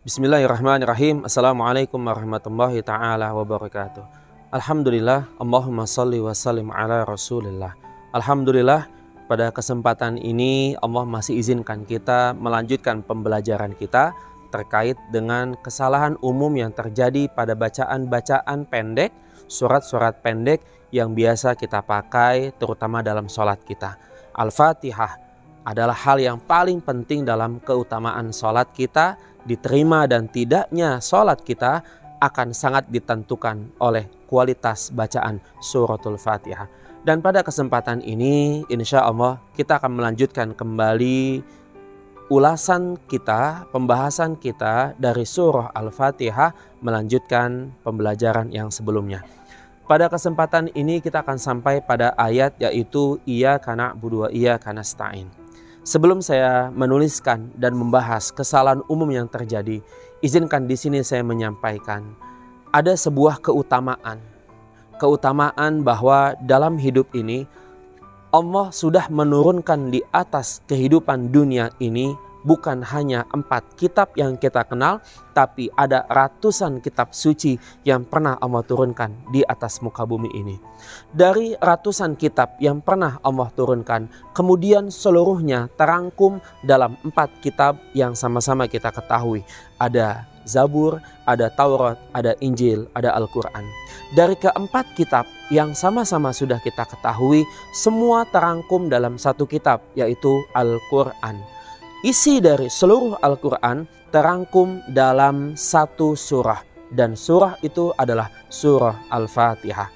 Bismillahirrahmanirrahim. Assalamualaikum warahmatullahi ta'ala wabarakatuh. Alhamdulillah, Allahumma salli wa sallim ala rasulillah. Alhamdulillah, pada kesempatan ini Allah masih izinkan kita melanjutkan pembelajaran kita terkait dengan kesalahan umum yang terjadi pada bacaan-bacaan pendek, surat-surat pendek yang biasa kita pakai terutama dalam sholat kita. Al-Fatihah adalah hal yang paling penting dalam keutamaan sholat kita. Diterima dan tidaknya sholat kita akan sangat ditentukan oleh kualitas bacaan suratul Fatihah. Dan pada kesempatan ini insya Allah kita akan melanjutkan kembali ulasan kita, pembahasan kita dari surah Al-Fatihah, melanjutkan pembelajaran yang sebelumnya. Pada kesempatan ini kita akan sampai pada ayat yaitu Iyyaka na'budu wa iyyaka nasta'in. Sebelum saya menuliskan dan membahas kesalahan umum yang terjadi, izinkan di sini saya menyampaikan ada sebuah keutamaan bahwa dalam hidup ini Allah sudah menurunkan di atas kehidupan dunia ini bukan hanya 4 kitab yang kita kenal, tapi ada ratusan kitab suci yang pernah Allah turunkan di atas muka bumi ini. Dari ratusan kitab yang pernah Allah turunkan, kemudian seluruhnya terangkum dalam 4 kitab yang sama-sama kita ketahui. Ada Zabur, ada Taurat, ada Injil, ada Al-Quran. Dari keempat kitab yang sama-sama sudah kita ketahui, semua terangkum dalam satu kitab yaitu Al-Quran. Isi dari seluruh Al-Quran terangkum dalam satu surah, dan surah itu adalah surah Al-Fatihah.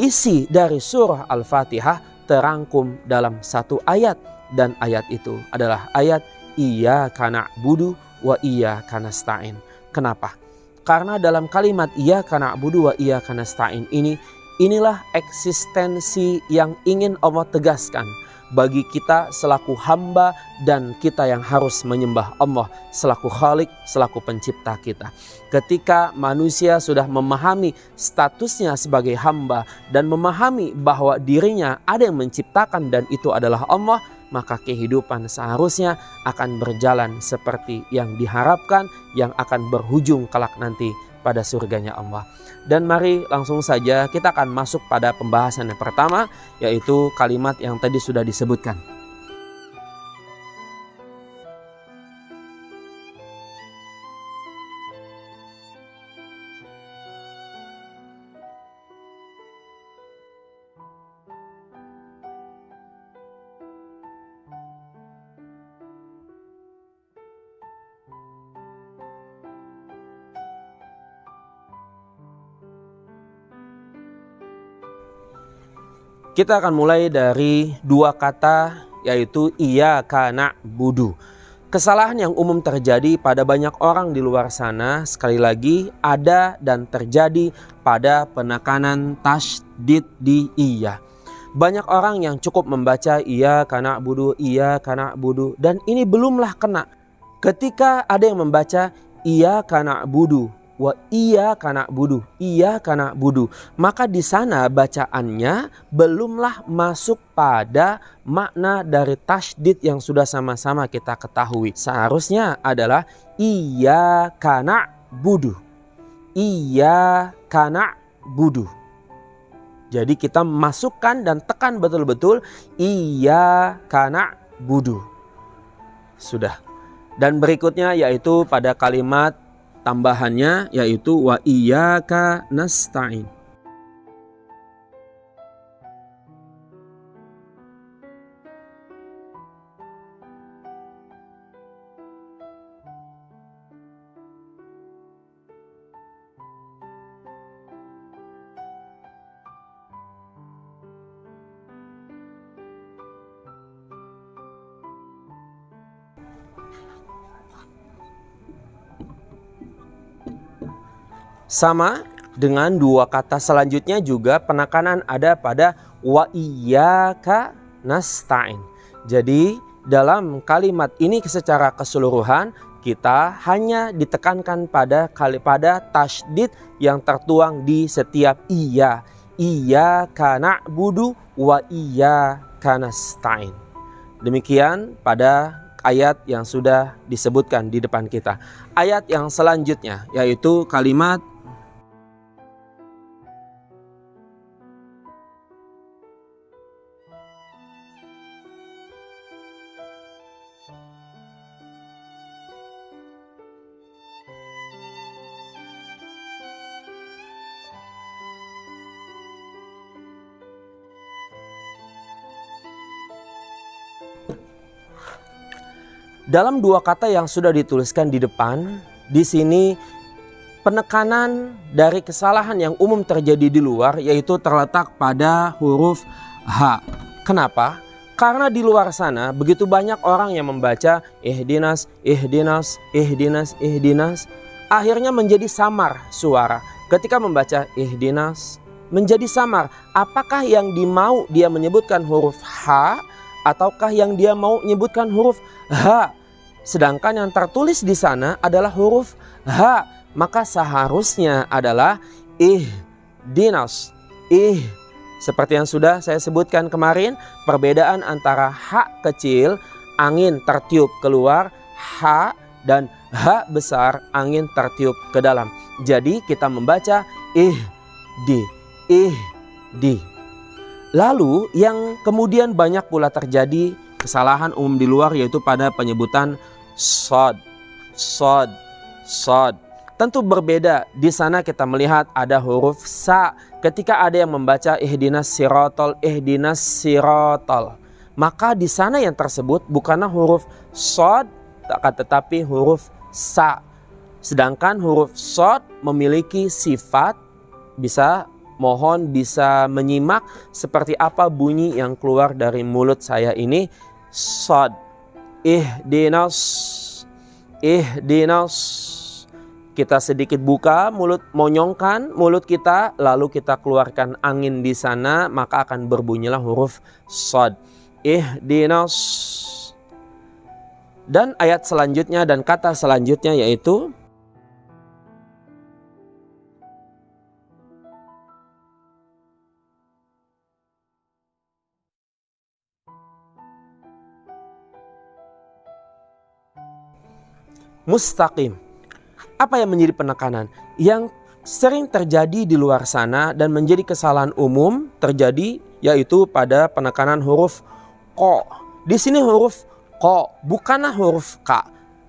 Isi dari surah Al-Fatihah terangkum dalam satu ayat, dan ayat itu adalah ayat Iyyaka na'budu wa iyyaka nasta'in. Kenapa? Karena dalam kalimat Iyyaka na'budu wa iyyaka nasta'in inilah eksistensi yang ingin Allah tegaskan bagi kita selaku hamba dan kita yang harus menyembah Allah selaku Khalik, selaku pencipta kita. Ketika manusia sudah memahami statusnya sebagai hamba dan memahami bahwa dirinya ada yang menciptakan dan itu adalah Allah, maka kehidupan seharusnya akan berjalan seperti yang diharapkan, yang akan berujung kelak nanti pada surganya Allah. Dan mari langsung saja kita akan masuk pada pembahasan yang pertama, yaitu kalimat yang tadi sudah disebutkan. Kita akan mulai dari 2 kata yaitu Iyyaka na'budu. Kesalahan yang umum terjadi pada banyak orang di luar sana sekali lagi ada dan terjadi pada penekanan tasydid di iya. Banyak orang yang cukup membaca Iyyaka na'budu, Iyyaka na'budu, dan ini belumlah kena. Ketika ada yang membaca Iyyaka na'budu wa iyyaka na'budu, iyyaka na'budu, maka di sana bacaannya belumlah masuk pada makna dari tasydid yang sudah sama-sama kita ketahui. Seharusnya adalah iyyaka na'budu, iyyaka na'budu. Jadi kita masukkan dan tekan betul-betul iyyaka na'budu. Sudah. Dan berikutnya yaitu pada kalimat tambahannya yaitu wa iyyaka nasta'in. Sama dengan 2 kata selanjutnya juga penekanan ada pada wa iyyaka nasta'in. Jadi dalam kalimat ini secara keseluruhan kita hanya ditekankan pada tasydid yang tertuang di setiap iya. Iyyaka na'budu wa iyyaka nasta'in. Demikian pada ayat yang sudah disebutkan di depan kita. Ayat yang selanjutnya yaitu kalimat dalam dua kata yang sudah dituliskan di depan. Di sini penekanan dari kesalahan yang umum terjadi di luar yaitu terletak pada huruf H. Kenapa? Karena di luar sana begitu banyak orang yang membaca ihdinas, ihdinas, ihdinas, ihdinas. Akhirnya menjadi samar suara. Ketika membaca ihdinas menjadi samar. Apakah yang dimau dia menyebutkan huruf H ataukah yang dia mau menyebutkan huruf H? Sedangkan yang tertulis di sana adalah huruf H. Maka seharusnya adalah ihdinas. Seperti yang sudah saya sebutkan kemarin, perbedaan antara H kecil, angin tertiup keluar, H, dan H besar, angin tertiup ke dalam. Jadi kita membaca ihdi. Lalu yang kemudian banyak pula terjadi kesalahan umum di luar yaitu pada penyebutan sod. Tentu berbeda. Di sana kita melihat ada huruf sa. Ketika ada yang membaca ihdinas sirotol, maka di sana yang tersebut bukanlah huruf sod, tetapi huruf sa. Sedangkan huruf sod memiliki sifat, bisa menyimak seperti apa bunyi yang keluar dari mulut saya ini. Sod. Ihdinas. Kita sedikit buka mulut, monyongkan mulut kita, lalu kita keluarkan angin di sana, maka akan berbunyilah huruf sod. Ihdinas. Dan ayat selanjutnya dan kata selanjutnya yaitu mustaqim. Apa yang menjadi penekanan? Yang sering terjadi di luar sana dan menjadi kesalahan umum terjadi yaitu pada penekanan huruf ko. Di sini huruf ko, bukanlah huruf k.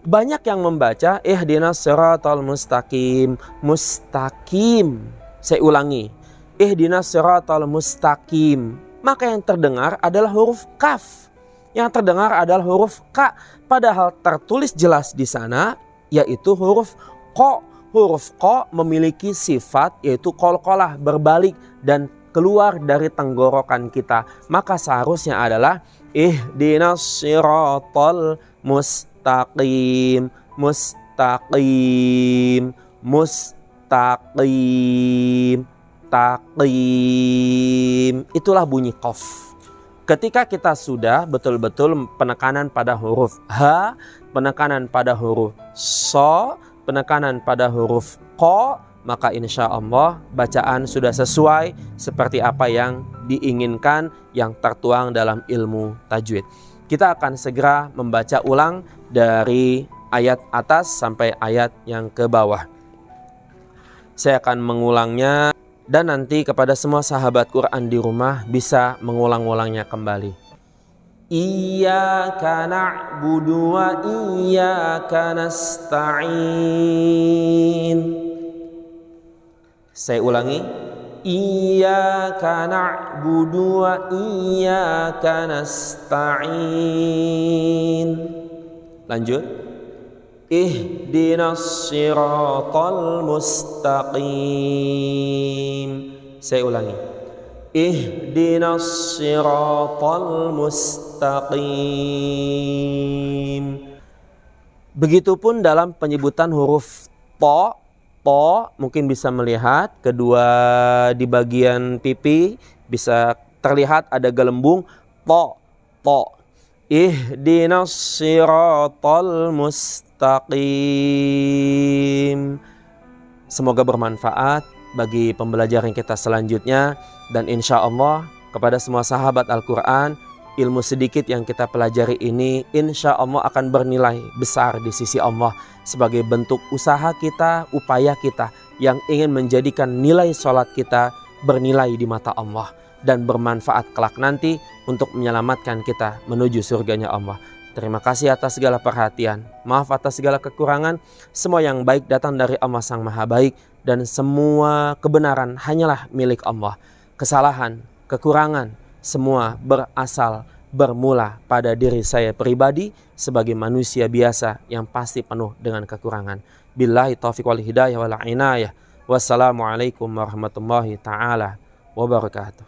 Banyak yang membaca ihdinas siratal mustaqim. Mustaqim. Saya ulangi. Ihdinas siratal mustaqim. Maka yang terdengar adalah huruf kaf. Yang terdengar adalah huruf K. Padahal tertulis jelas di sana yaitu huruf Ko. Huruf Ko memiliki sifat yaitu qalqalah, berbalik dan keluar dari tenggorokan kita. Maka seharusnya adalah ihdinas siratal mustaqim. Mustaqim. Mustaqim. Taqim. Itulah bunyi qaf. Ketika kita sudah betul-betul penekanan pada huruf H, penekanan pada huruf So, penekanan pada huruf Ko, maka insya Allah bacaan sudah sesuai seperti apa yang diinginkan yang tertuang dalam ilmu tajwid. Kita akan segera membaca ulang dari ayat atas sampai ayat yang ke bawah. Saya akan mengulangnya. Dan nanti kepada semua sahabat Quran di rumah bisa mengulang-ulangnya kembali. Iyyaka na'budu wa iyyaka nasta'in. Saya ulangi. Iyyaka na'budu wa iyyaka nasta'in. Lanjut. Ihdinas siratal mustaqim. Saya ulangi. Ihdinas siratal mustaqim. Begitupun dalam penyebutan huruf to. To mungkin bisa melihat kedua di bagian pipi bisa terlihat ada gelembung. To. Ihdinas siratal mustaqim. Semoga bermanfaat bagi pembelajaran kita selanjutnya. Dan insya Allah kepada semua sahabat Al-Quran, ilmu sedikit yang kita pelajari ini insya Allah akan bernilai besar di sisi Allah sebagai bentuk usaha kita, upaya kita yang ingin menjadikan nilai sholat kita bernilai di mata Allah dan bermanfaat kelak nanti untuk menyelamatkan kita menuju surganya Allah. Terima kasih atas segala perhatian, maaf atas segala kekurangan. Semua yang baik datang dari Allah Sang Maha Baik dan semua kebenaran hanyalah milik Allah. Kesalahan, kekurangan, semua bermula pada diri saya pribadi sebagai manusia biasa yang pasti penuh dengan kekurangan. Billahi taufiq wal hidayah wal inayah. Wassalamualaikum warahmatullahi taala wabarakatuh.